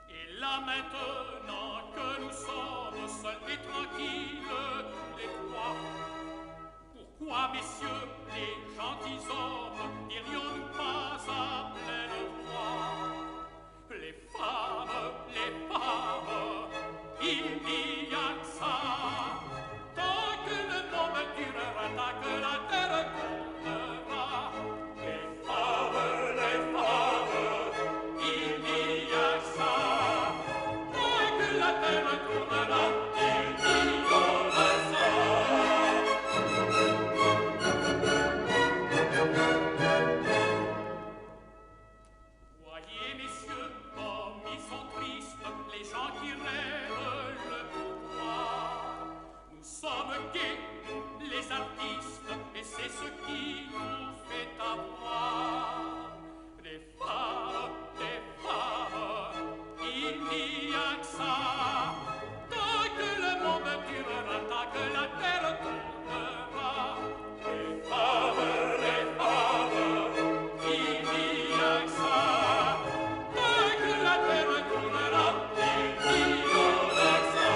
Et là maintenant que nous sommes seuls et tranquilles, tous les trois, pourquoi, messieurs, les gentils hommes, n'irions-nous pas à pleine voix? Les femmes, il n'y a que ça. Tant que le monde durera, tant que la terre tournera. Les femmes, il n'y a que ça. Tant que la terre tournera, il n'y aura ça. Voyez, messieurs, comme ils sont tristes, les gens qui rêvent le pouvoir. Nous sommes gais, les artistes, et c'est ce qui nous fait avoir. Les femmes, il n'y a que ça. Tant que le monde durera, tant que la terre tournera. Les femmes, il n'y a que ça. Tant que la terre tournera, il n'y aura que ça.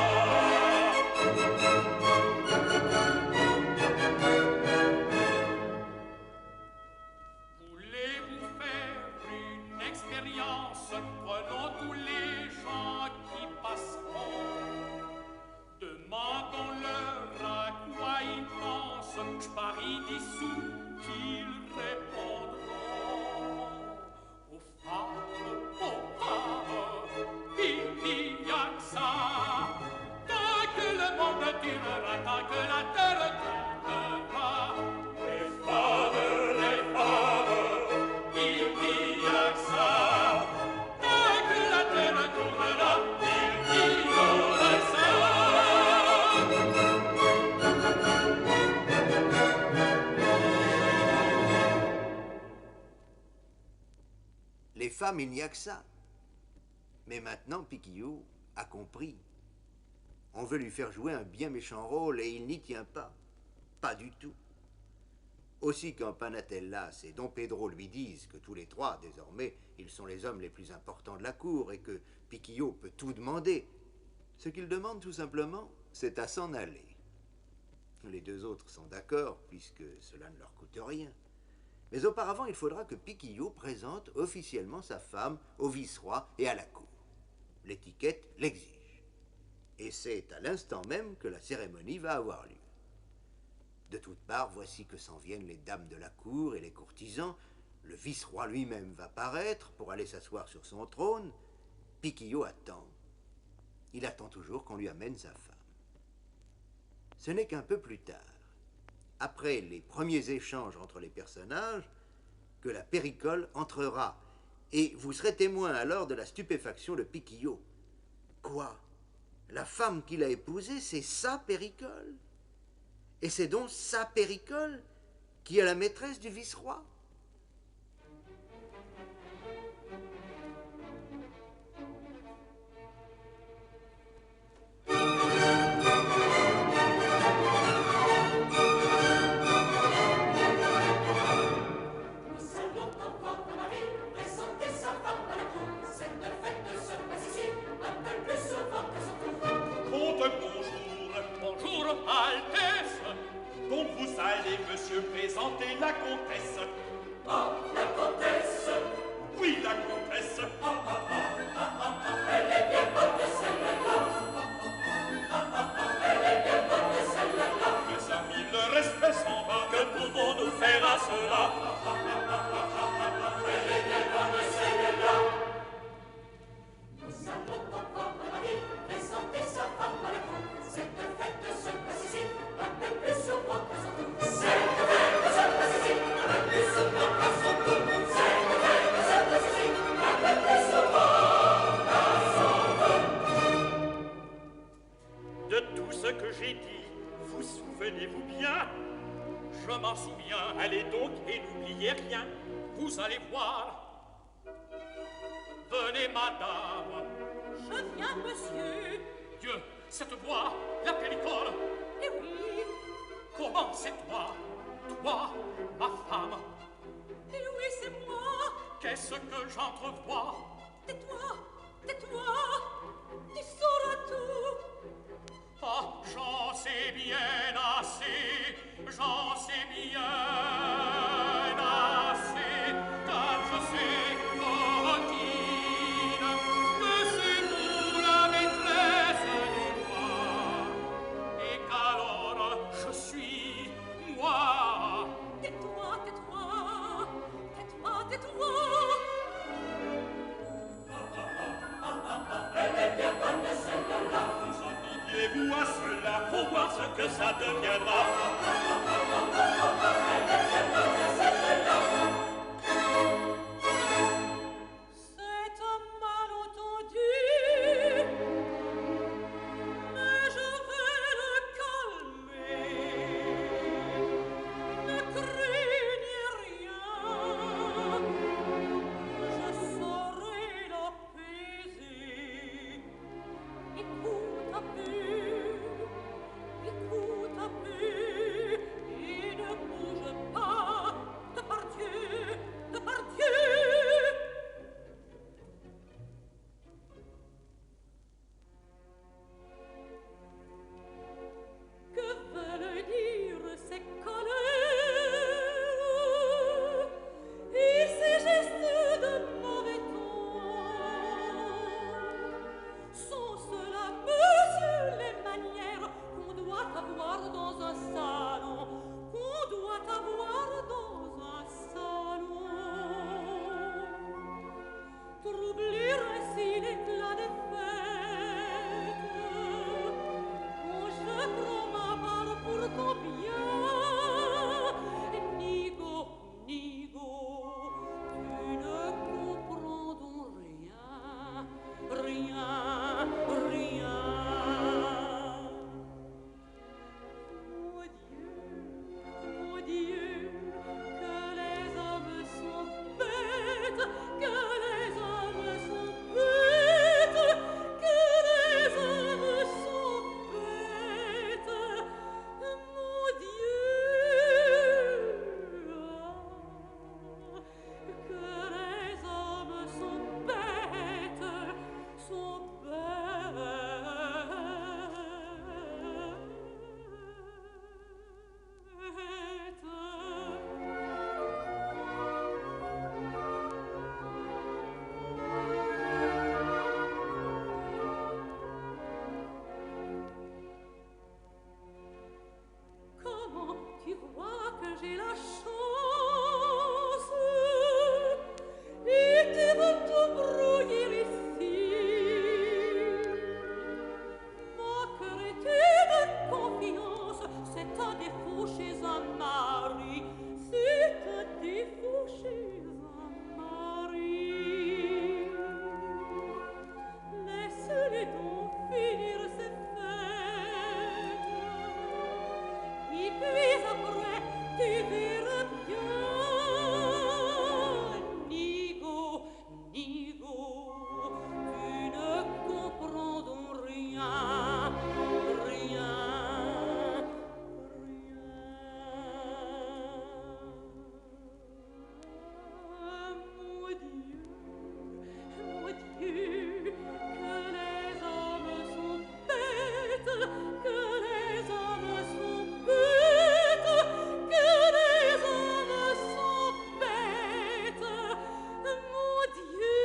Voulez-vous faire une expérience? Prenons tous les gens qui passeront. Demandons-leur à quoi ils pensent. Je parie des sous qu'ils répondront. Aux femmes, il n'y a que ça. Tant que le monde durera, tant que la terre tournera. Les femmes, il n'y a que ça. Tant que la terre tournera, il n'y aura que ça. Les femmes, il n'y a que ça. Mais maintenant, Piquillot a compris. On veut lui faire jouer un bien méchant rôle et il n'y tient pas. Pas du tout. Aussi, quand Panatellas et Don Pedro lui disent que tous les trois, désormais, ils sont les hommes les plus importants de la cour et que Piquillot peut tout demander, ce qu'il demande tout simplement, c'est à s'en aller. Les deux autres sont d'accord, puisque cela ne leur coûte rien. Mais auparavant, il faudra que Piquillot présente officiellement sa femme au vice-roi et à la cour. L'étiquette l'exige. Et c'est à l'instant même que la cérémonie va avoir lieu. De toutes parts, voici que s'en viennent les dames de la cour et les courtisans. Le vice-roi lui-même va paraître pour aller s'asseoir sur son trône. Piquillot attend. Il attend toujours qu'on lui amène sa femme. Ce n'est qu'un peu plus tard, après les premiers échanges entre les personnages, que la Péricole entrera, et vous serez témoin alors de la stupéfaction de Piquillot. Quoi? La femme qu'il a épousée, c'est sa Péricole? Et c'est donc sa Péricole qui est la maîtresse du vice-roi? Donc vous allez, monsieur, présenter la comtesse. Ah, la comtesse. Oui, la comtesse. Elle est bien bonne, celle-là. Elle est bien bonne, celle-là. Mes amis, le respect s'en va. Que pouvons-nous faire à cela? Elle est bien bonne, celle-là. Nous allons donc voir Marie présenter sa femme à la cour. Cette fête se passe ici, un peu plus souvent qu'à son tour. Cette fête se passe ici, un peu plus souvent qu'à son tour. Cette fête se passe ici, un peu plus souvent qu'à son tour. De tout ce que j'ai dit, vous souvenez-vous bien? Je m'en souviens, allez donc et n'oubliez rien. Vous allez voir. Venez, madame. Je viens, monsieur. Dieu, cette voix, la Péricole. Eh oui, Comment c'est toi? toi, ma femme. Et oui, c'est moi. Qu'est-ce que j'entrevois? Tais-toi, tais-toi, tu sauras tout. Ah, j'en sais bien assez, j'en sais bien assez, car je sais, Corotine, que c'est vous la maîtresse du roi, et qu'alors je suis moi. Tais-toi, tais-toi, tais-toi, tais-toi. Elle est bien bonne celle-là. Vous attendiez-vous à cela? Faut voir ce que ça deviendra. C'est un malentendu, mais je vais le calmer. Ne craignez rien, je saurai l'apaiser. Écoute un peu, et ne bouge pas, de par Dieu, de par Dieu. Que veulent dire ces colères et ces gestes de mauvais ton? Sont cela, monsieur, les manières qu'on doit avoir dans un salon, qu'on doit avoir dans un salon? Troubler ainsi l'éclat des fêtes, oh, je prends ma part pour ton bien. Nigo, Nigo, tu ne comprends donc rien, rien, rien. Mon Dieu, que les hommes sont bêtes, que les hommes sont bêtes, que les hommes sont bêtes. Mon Dieu, que les hommes sont bêtes, sont Comment tu vois que j'ai la chance et tu veux tout brouiller ici? Manquerais-tu de confiance? C'est un défaut chez un mari, c'est un défaut chez un mari. Laisse-les donc finir ces fêtes, et puis après tu verras bien. Nigo, Nigo, tu ne comprends donc rien, rien, rien. Mon Dieu, que les hommes sont bêtes, que les hommes sont bêtes, que les hommes sont bêtes. Mon Dieu,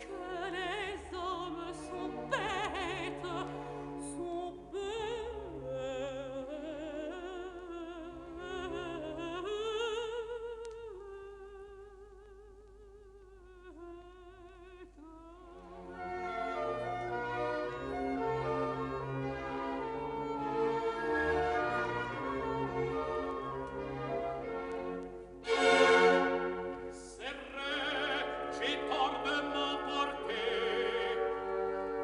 que les hommes sont bêtes, sont C'est vrai, j'ai tort de m'emporter.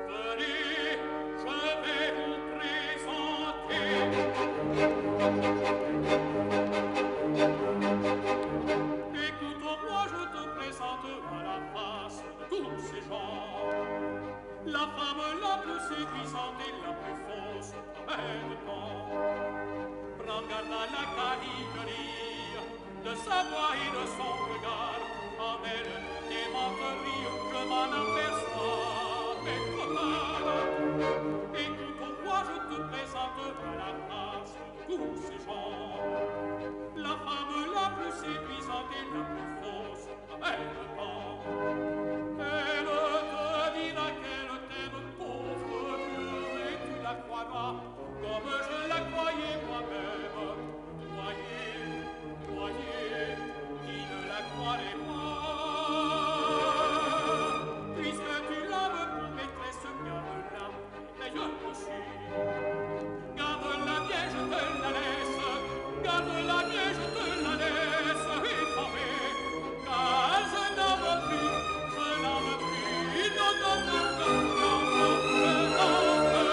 Venez, je vais vous présenter. Écoute-moi, je te présente à la face de tous ces gens la femme la plus séduisante et la plus fausse promesse. sera comme je la croyais moi-même. Voyez, voyez, qui ne la croirait pas. Puisque tu l'aimes pour maîtresse, garde-la, d'ailleurs aussi. Garde-la bien, je te la laisse, garde-la bien, je te la laisse, et pareil, car je n'en veux plus, je n'en veux plus, non, non, non, non, non, non, je n'en veux plus.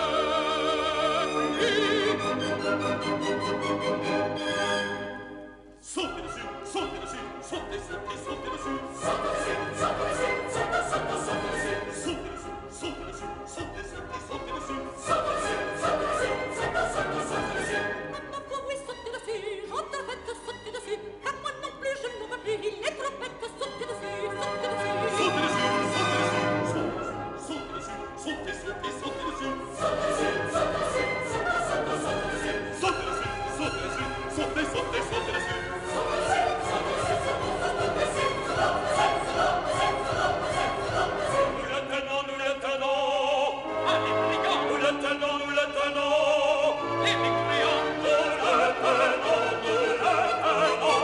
Sautez dessus, sautez dessus, sautez, sautez, sautez dessus. Saute dessus, saute dessus, saute, saute, saute dessus. Sautez dessus, sautez dessus, sautez, sautez, sautez dessus. Saute dessus, saute dessus, saute, saute, saute dessus. Ma foi, oui, sautez dessus, je te fais sauter dessus, car moi non plus je ne veux plus, il est trop bête, sautez dessus, sautez dessus. Sautez dessus, sautez dessus, sautez, sautez, sautez dessus. Saute dessus, saute dessus, saute, saute, saute dessus. Sautez dessus, sautez dessus, sautez, sautez, sautez dessus. Saute dessus, saute dessus, saute, saute dessus. Saute, saute, saute, saute, saute dessus. Nous le tenons, nous le tenons. Ah, les brigands, nous le tenons, nous le tenons. Les mécréants, nous le tenons, nous le tenons.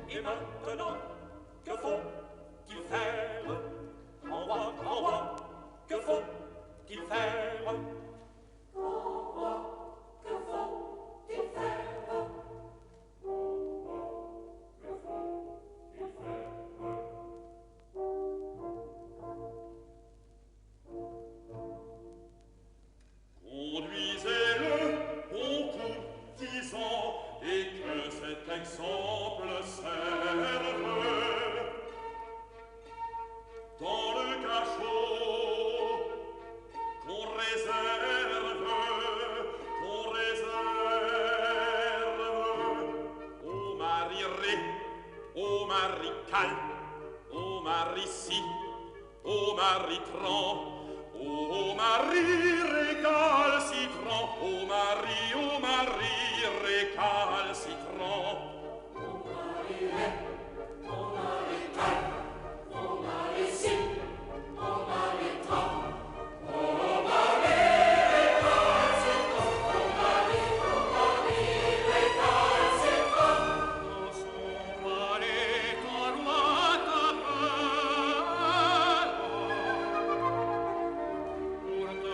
Et maintenant, que faut-il faire? Envoie, que faut-il faire? Conduisez-le au courtisan et que cet exemple serve dans le cachot qu'on réserve au mari ré, au mari cal, au mari si, au mari tran, au mari récalcitrant, au mari récalcitrant. Dans son palais, ton roi t'appelle pour te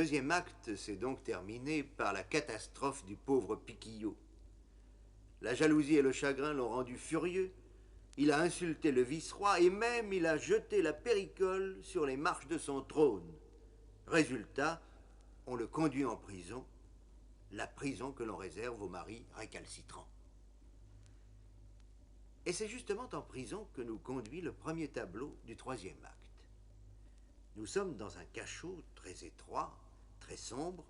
deuxième acte s'est donc terminé par la catastrophe du pauvre Piquillot. La jalousie et le chagrin l'ont rendu furieux. Il a insulté le vice-roi et même il a jeté la péricole sur les marches de son trône. Résultat, on le conduit en prison, la prison que l'on réserve aux maris récalcitrants. Et c'est justement en prison que nous conduit le premier tableau du troisième acte. Nous sommes dans un cachot très étroit, très sombre.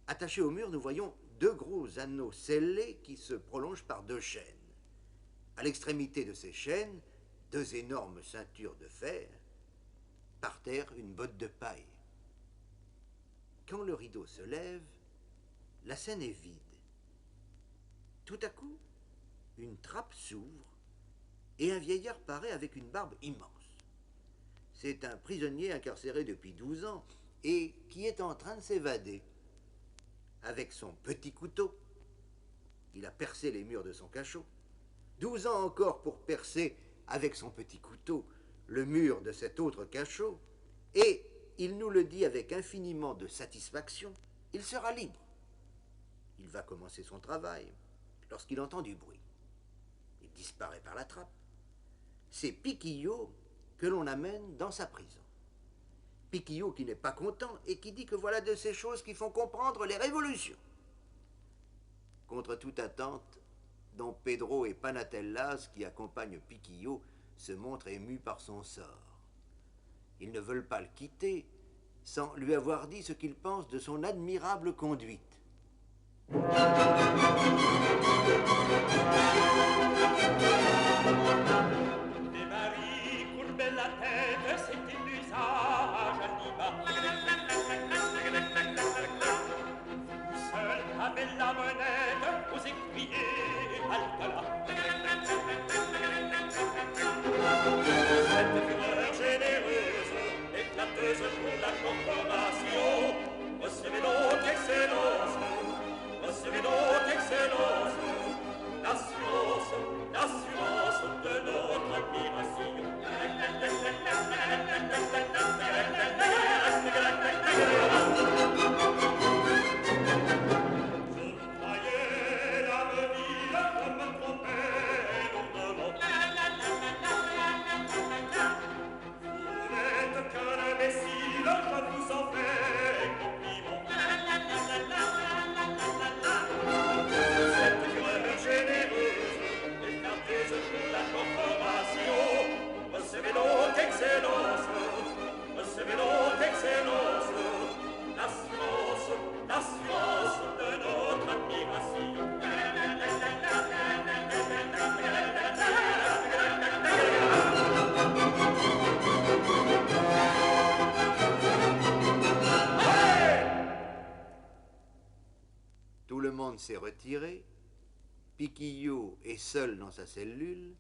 Attachés au mur, nous voyons deux gros anneaux scellés qui se prolongent par deux chaînes. À l'extrémité de ces chaînes, deux énormes ceintures de fer. Par terre, une botte de paille. Quand le rideau se lève, la scène est vide. Tout à coup, une trappe s'ouvre et un vieillard paraît avec une barbe immense. C'est un prisonnier incarcéré depuis 12 ans et qui est en train de s'évader. Avec son petit couteau, il a percé les murs de son cachot. 12 ans encore pour percer avec son petit couteau le mur de cet autre cachot. Et il nous le dit avec infiniment de satisfaction, il sera libre. Il va commencer son travail lorsqu'il entend du bruit. Il disparaît par la trappe. C'est Piquillot que l'on amène dans sa prison. Piquillot qui n'est pas content et qui dit que voilà de ces choses qui font comprendre les révolutions. Contre toute attente, Don Pedro et Panatellas, qui accompagnent Piquillot, se montrent émus par son sort. Ils ne veulent pas le quitter sans lui avoir dit ce qu'ils pensent de son admirable conduite. Les maris courbaient la tête, c'était l'usage à Liba. Vous seul avez la monnaie, vous écriez Alcala. Cette fureur généreuse, éclateuse pour la corporation, recevez donc excellence, recevez donc excellence, l'assurance de notre admiration. Je croyais l'avenir comme me trompait lourdement. Vous n'êtes qu'un imbécile, je vous en fais compliment. Cette fureur généreuse, éclateuse pour la corporation, recevez donc excellence, l'assurance de notre admiration. Tout le monde s'est retiré. Piquillot est seul dans sa cellule.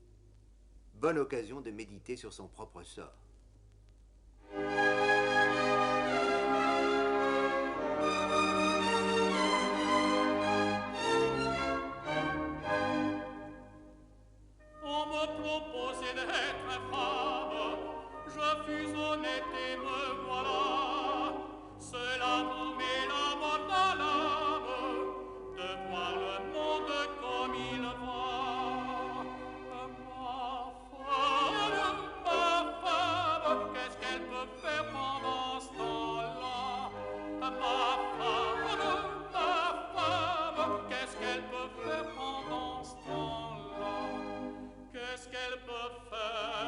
Bonne occasion de méditer sur son propre sort. On me proposait d'être femme, je fus honnête et me voilà. Cela vous met la mort dans l'âme, de voir le monde comme il va. Ma femme, qu'est-ce qu'elle peut faire pendant ce temps-là? Ma femme, qu'est-ce qu'elle peut faire pendant ce temps-là? Qu'est-ce qu'elle peut faire?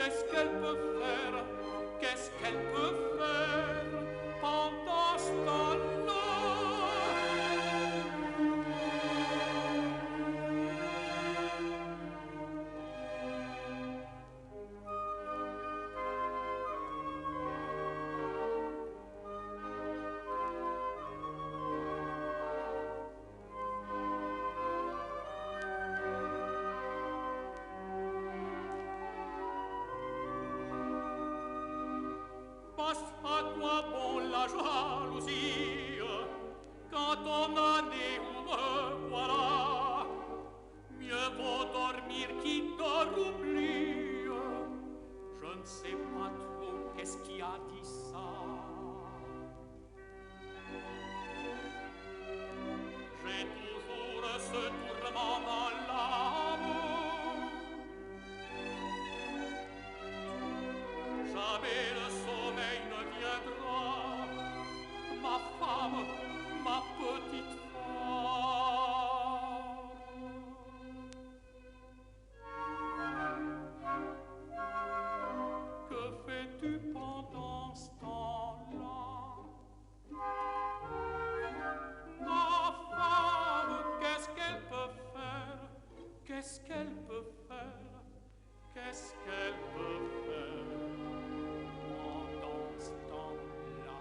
qu'est-ce qu'elle peut faire? Qu'est-ce qu'elle peut faire pendant ce temps-là? Passe à quoi bon la jalousie quand on en est où me voilà? Mieux vaut dormir qui dort oublie. Je ne sais pas trop qu'est-ce qui a dit ça. J'ai toujours ce tourment dans l'âme. Jamais le sommeil ne viendra, ma femme, ma petite femme. Que fais-tu pendant ce temps-là? Ma femme, qu'est-ce qu'elle peut faire? Qu'est-ce qu'elle peut faire? Qu'est-ce qu'elle peut faire pendant ce temps-là?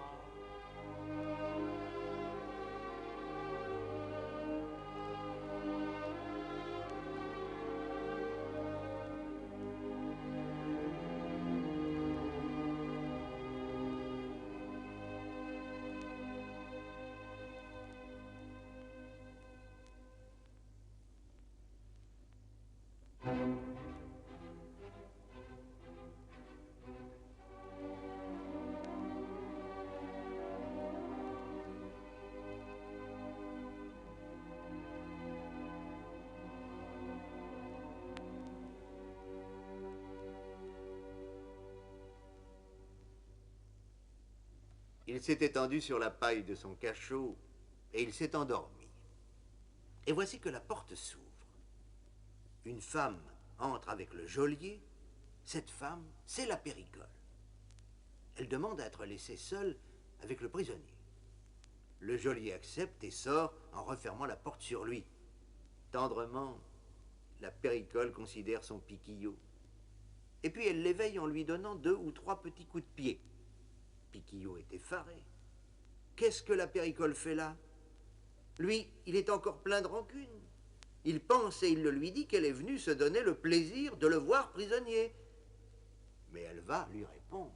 Il s'est étendu sur la paille de son cachot et il s'est endormi. Et voici que la porte s'ouvre. Une femme entre avec le geôlier. Cette femme, c'est la Péricole. Elle demande à être laissée seule avec le prisonnier. Le geôlier accepte et sort en refermant la porte sur lui. Tendrement, la Péricole considère son piquillot. Et puis elle l'éveille en lui donnant 2 ou 3 petits coups de pied. Piquillot est effaré. Qu'est-ce que la Péricole fait là? Lui, il est encore plein de rancune. Il pense et il le lui dit qu'elle est venue se donner le plaisir de le voir prisonnier. Mais elle va lui répondre.